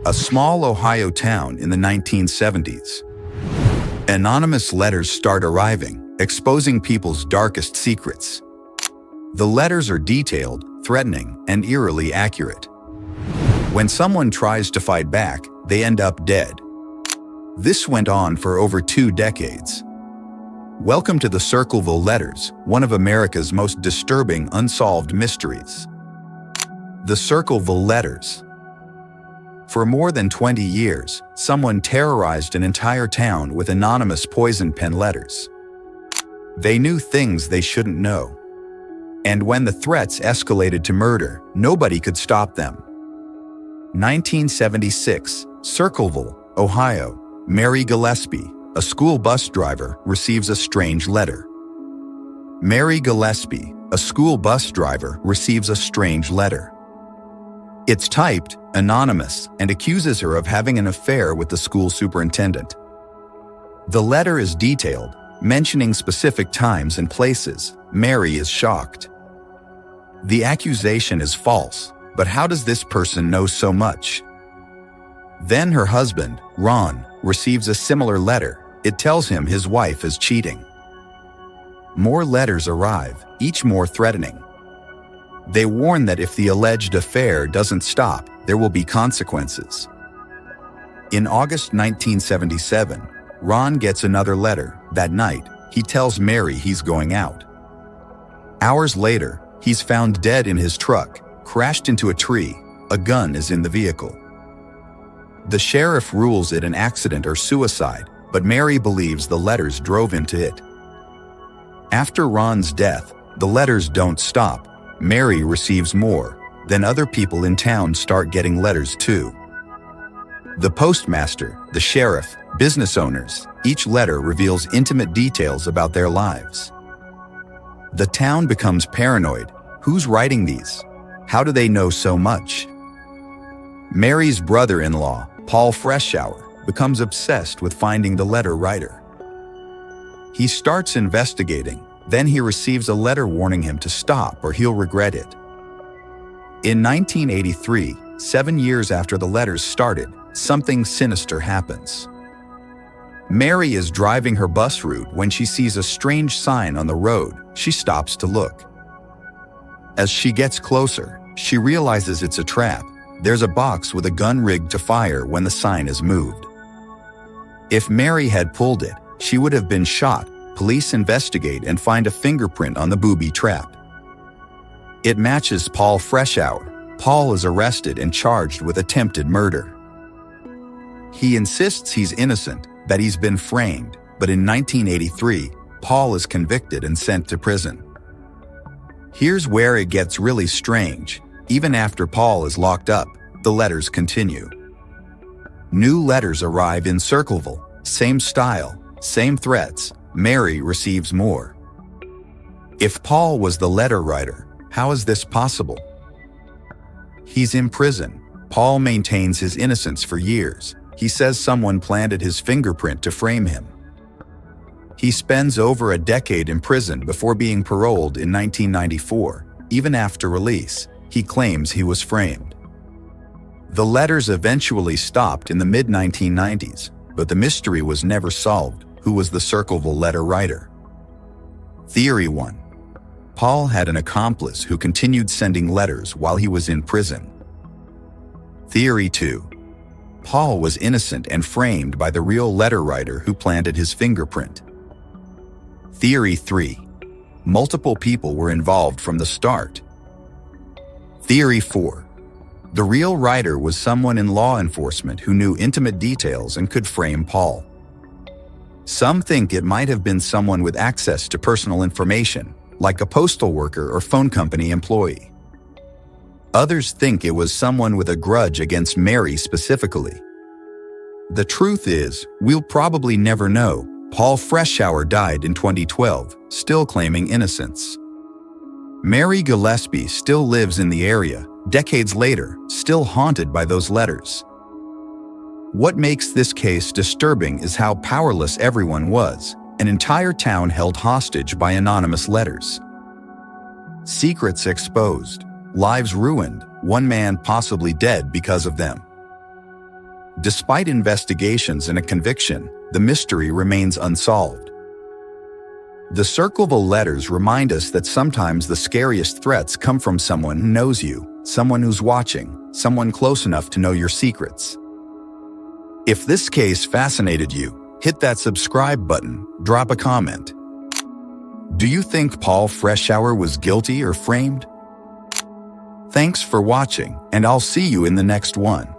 a small Ohio town in the 1970s. Anonymous letters start arriving, exposing people's darkest secrets. The letters are detailed, threatening, and eerily accurate. When someone tries to fight back, they end up dead. This went on for over 2 decades. Welcome to the Circleville Letters, one of America's most disturbing unsolved mysteries. The Circleville Letters. For more than 20 years, someone terrorized an entire town with anonymous poison pen letters. They knew things they shouldn't know. And when the threats escalated to murder, nobody could stop them. 1976, Circleville, Ohio. Mary Gillespie, a school bus driver, receives a strange letter. Mary Gillespie, a school bus driver, receives a strange letter. It's typed, anonymous, and accuses her of having an affair with the school superintendent. The letter is detailed, mentioning specific times and places. Mary is shocked. The accusation is false, but how does this person know so much? Then her husband, Ron, receives a similar letter. It tells him his wife is cheating. More letters arrive, each more threatening. They warn that if the alleged affair doesn't stop, there will be consequences. In August 1977, Ron gets another letter. That night, he tells Mary he's going out. Hours later, he's found dead in his truck, crashed into a tree. A gun is in the vehicle. The sheriff rules it an accident or suicide, but Mary believes the letters drove him to it. After Ron's death, the letters don't stop. Mary receives more. Then other people in town start getting letters too. The postmaster, the sheriff, business owners, each letter reveals intimate details about their lives. The town becomes paranoid. Who's writing these? How do they know so much? Mary's brother-in-law, Paul Freshour, becomes obsessed with finding the letter writer. He starts investigating. Then he receives a letter warning him to stop or he'll regret it. In 1983, 7 years after the letters started, something sinister happens. Mary is driving her bus route when she sees a strange sign on the road. She stops to look. As she gets closer, she realizes it's a trap. There's a box with a gun rigged to fire when the sign is moved. If Mary had pulled it, she would have been shot. Police investigate and find a fingerprint on the booby trap. It matches Paul Freshour. Paul is arrested and charged with attempted murder. He insists he's innocent, that he's been framed, but in 1983, Paul is convicted and sent to prison. Here's where it gets really strange. Even after Paul is locked up, the letters continue. New letters arrive in Circleville. Same style, same threats. Mary receives more. If Paul was the letter writer, how is this possible? He's in prison. Paul maintains his innocence for years. He says someone planted his fingerprint to frame him. He spends over a decade in prison before being paroled in 1994. Even after release, he claims he was framed. The letters eventually stopped in the mid-1990s, but the mystery was never solved. Who was the Circleville letter writer? Theory 1. Paul had an accomplice who continued sending letters while he was in prison. Theory 2. Paul was innocent and framed by the real letter writer who planted his fingerprint. Theory 3. Multiple people were involved from the start. Theory 4. The real writer was someone in law enforcement who knew intimate details and could frame Paul. Some think it might have been someone with access to personal information, like a postal worker or phone company employee. Others think it was someone with a grudge against Mary specifically. The truth is, we'll probably never know. Paul Freshour died in 2012, still claiming innocence. Mary Gillespie still lives in the area, decades later, still haunted by those letters. What makes this case disturbing is how powerless everyone was, an entire town held hostage by anonymous letters. Secrets exposed, lives ruined, one man possibly dead because of them. Despite investigations and a conviction, the mystery remains unsolved. The Circleville Letters remind us that sometimes the scariest threats come from someone who knows you, someone who's watching, someone close enough to know your secrets. If this case fascinated you, hit that subscribe button, drop a comment. Do you think Paul Freshour was guilty or framed? Thanks for watching, and I'll see you in the next one.